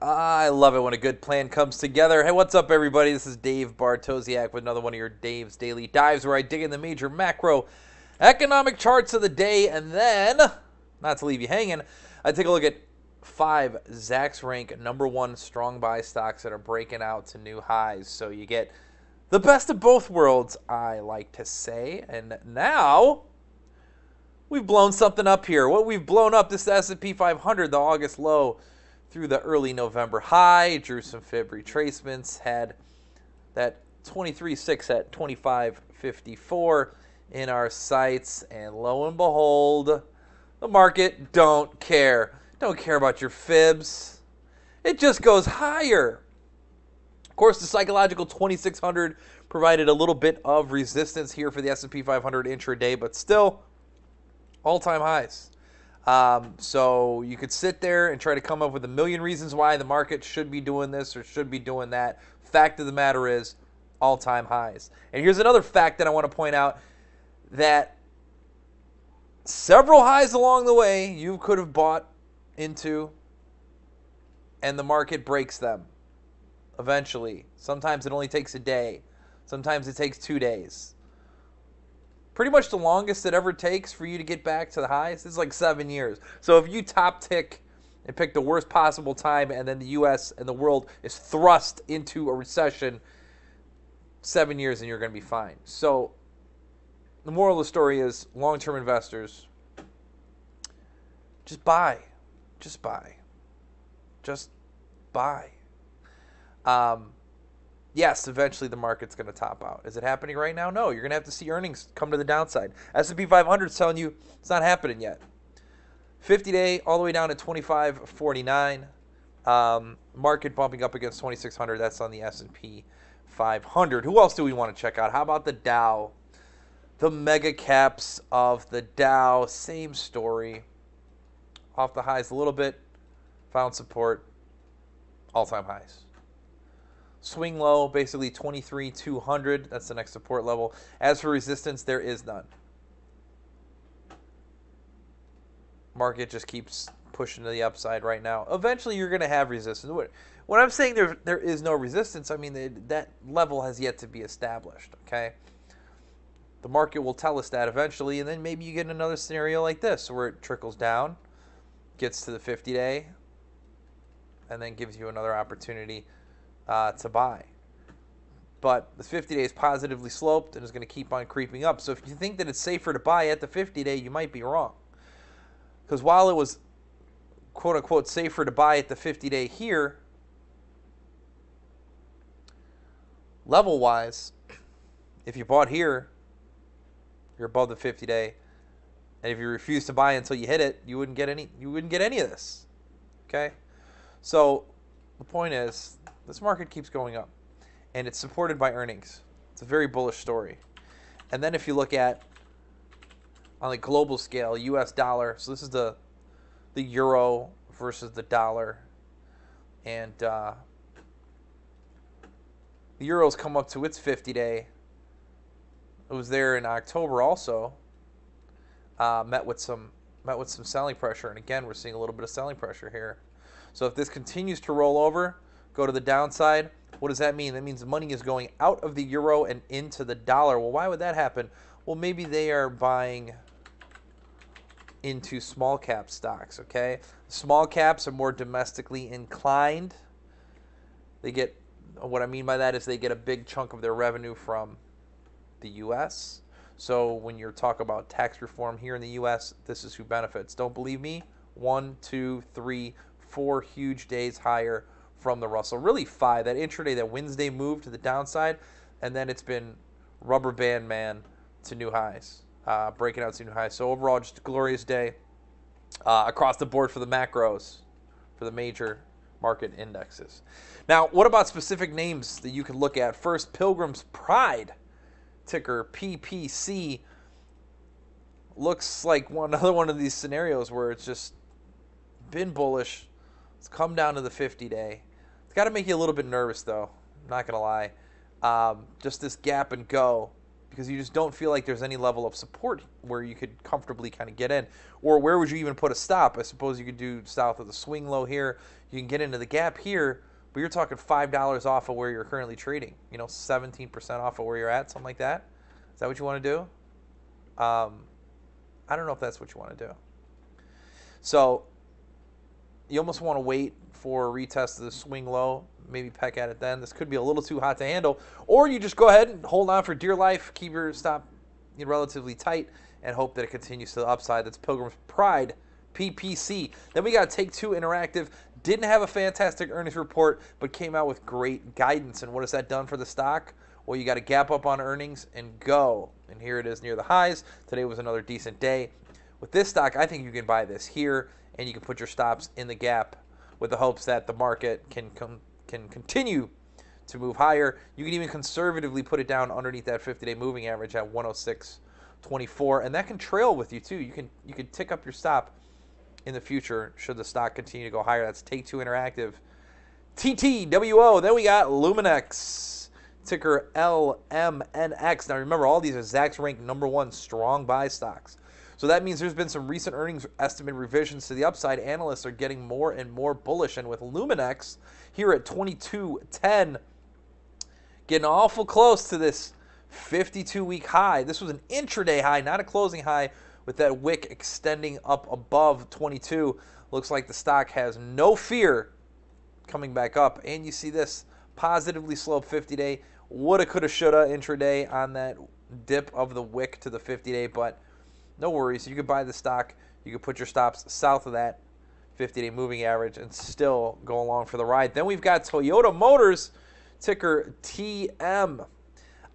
I love it when a good plan comes together. Hey, what's up, everybody? This is Dave Bartosiak with another one of your Dave's Daily Dives, where I dig in the major macro economic charts of the day, and then, not to leave you hanging, I take a look at 5 Zacks rank #1 strong buy stocks that are breaking out to new highs. So you get the best of both worlds, I like to say. And now we've blown something up here. What we've blown up, this S&P 500, the August low through the early November high, drew some fib retracements, had that 23.6 at 25.54 in our sights, and lo and behold, the market don't care. Don't care about your fibs. It just goes higher. Of course, the psychological 2600 provided a little bit of resistance here for the S&P 500 intraday, but still all-time highs. So you could sit there and try to come up with a million reasons why the market should be doing this or should be doing that. Fact of the matter is, all-time highs. And here's another fact that I want to point out, that several highs along the way you could have bought into, and the market breaks them eventually. Sometimes it only takes a day. Sometimes it takes 2 days. Pretty much the longest it ever takes for you to get back to the highs is like 7 years. So if you top tick and pick the worst possible time, and then the U.S. and the world is thrust into a recession, 7 years and you're going to be fine. So the moral of the story is, long-term investors, just buy. Just buy. Just buy. Yes, eventually the market's going to top out. Is it happening right now? No, you're going to have to see earnings come to the downside. S&P 500 is telling you it's not happening yet. 50-day all the way down to 25.49. Market bumping up against 2600. That's on the S&P 500. Who else do we want to check out? How about the Dow? The mega caps of the Dow, same story. Off the highs a little bit, found support, all-time highs. Swing low, basically 23,200. That's the next support level. As for resistance, there is none. Market just keeps pushing to the upside right now. Eventually, you're going to have resistance. When I'm saying there is no resistance, I mean that level has yet to be established, okay? The market will tell us that eventually, and then maybe you get another scenario like this where it trickles down, gets to the 50-day, and then gives you another opportunity to buy. But the 50-day is positively sloped and is going to keep on creeping up. So if you think that it's safer to buy at the 50-day, you might be wrong. Because while it was quote-unquote safer to buy at the 50-day here, level-wise, if you bought here, you're above the 50-day. And if you refuse to buy until you hit it, you wouldn't get any of this. Okay? So the point is, this market keeps going up, and it's supported by earnings. It's a very bullish story. And then if you look at, on a global scale, U.S. dollar, so this is the euro versus the dollar, and the euro's come up to its 50-day. It was there in October also. Met with some selling pressure, and again, we're seeing a little bit of selling pressure here. So if this continues to roll over, go to the downside, what does that mean? That means money is going out of the euro and into the dollar. Well, why would that happen? Well, maybe they are buying into small cap stocks, okay? Small caps are more domestically inclined. They get, what I mean by that is they get a big chunk of their revenue from the U.S. So when you're talking about tax reform here in the U.S., this is who benefits. Don't believe me? 1, 2, 3, 4 huge days higher from the Russell. Really 5. That intraday, that Wednesday move to the downside, and then it's been rubber band man to new highs, breaking out to new highs. So overall, just a glorious day across the board for the macros, for the major market indexes. Now, what about specific names that you can look at? First, Pilgrim's Pride, ticker PPC, looks like another one of these scenarios where it's just been bullish. It's come down to the 50-day. It's got to make you a little bit nervous, though. I'm not going to lie. Just this gap and go because you just don't feel like there's any level of support where you could comfortably kind of get in. Or where would you even put a stop? I suppose you could do south of the swing low here. You can get into the gap here, but you're talking $5 off of where you're currently trading. 17% off of where you're at, something like that. Is that what you want to do? I don't know if that's what you want to do. So you almost want to wait for a retest of the swing low, maybe peck at it then. This could be a little too hot to handle. Or you just go ahead and hold on for dear life, keep your stop relatively tight, and hope that it continues to the upside. That's Pilgrim's Pride, PPC. Then we got Take-Two Interactive. Didn't have a fantastic earnings report, but came out with great guidance. And what has that done for the stock? Well, you got to gap up on earnings and go. And here it is near the highs. Today was another decent day. With this stock, I think you can buy this here, and you can put your stops in the gap with the hopes that the market can continue to move higher. You can even conservatively put it down underneath that 50-day moving average at 106.24, and that can trail with you too. You can tick up your stop in the future should the stock continue to go higher. That's Take-Two Interactive. TTWO. Then we got LMNX, ticker LMNX. Now remember, all these are Zacks ranked #1 strong buy stocks. So that means there's been some recent earnings estimate revisions to the upside. Analysts are getting more and more bullish. And with LMNX here at 22.10, getting awful close to this 52-week high. This was an intraday high, not a closing high, with that wick extending up above 22. Looks like the stock has no fear coming back up. And you see this positively sloped 50-day. Woulda, coulda, shoulda intraday on that dip of the wick to the 50-day, but no worries. You could buy the stock. You could put your stops south of that 50-day moving average and still go along for the ride. Then we've got Toyota Motors, ticker TM.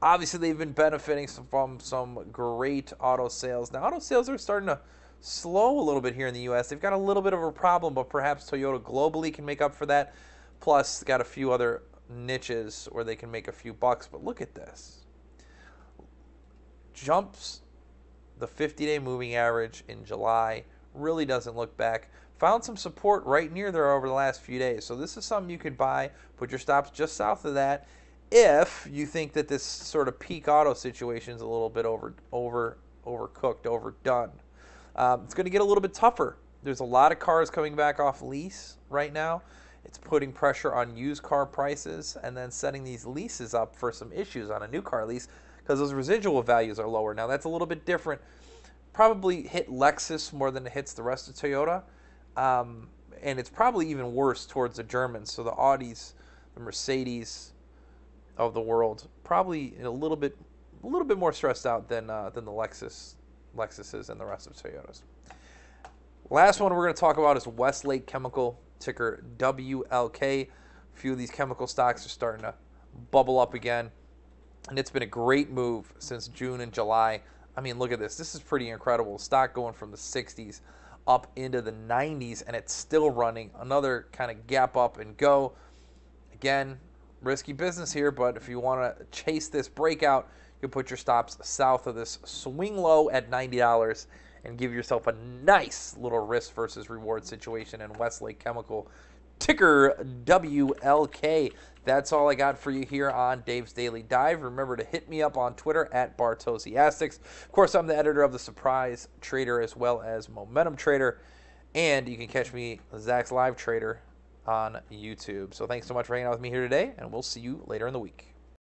Obviously, they've been benefiting from some great auto sales. Now, auto sales are starting to slow a little bit here in the U.S. They've got a little bit of a problem, but perhaps Toyota globally can make up for that. Plus, got a few other niches where they can make a few bucks. But look at this. Jumps the 50-day moving average in July, really doesn't look back. Found some support right near there over the last few days. So this is something you could buy. Put your stops just south of that if you think that this sort of peak auto situation is a little bit overcooked, overdone. It's going to get a little bit tougher. There's a lot of cars coming back off lease right now. It's putting pressure on used car prices and then setting these leases up for some issues on a new car lease, because those residual values are lower. Now, that's a little bit different. Probably hit Lexus more than it hits the rest of Toyota. And it's probably even worse towards the Germans. So the Audis, the Mercedes of the world, probably a little bit more stressed out than the Lexuses and the rest of Toyotas. Last one we're going to talk about is Westlake Chemical, ticker WLK. A few of these chemical stocks are starting to bubble up again. And it's been a great move since June and July. I mean, look at this. This is pretty incredible. Stock going from the 60s up into the 90s, and it's still running. Another kind of gap up and go. Again, risky business here, but if you want to chase this breakout, you put your stops south of this swing low at $90 and give yourself a nice little risk versus reward situation in Westlake Chemical, ticker WLK. That's all I got for you here on Dave's Daily Dive. Remember to hit me up on Twitter at Bartosiastics. Of course, I'm the editor of The Surprise Trader as well as Momentum Trader. And you can catch me, Zach's Live Trader, on YouTube. So thanks so much for hanging out with me here today, and we'll see you later in the week.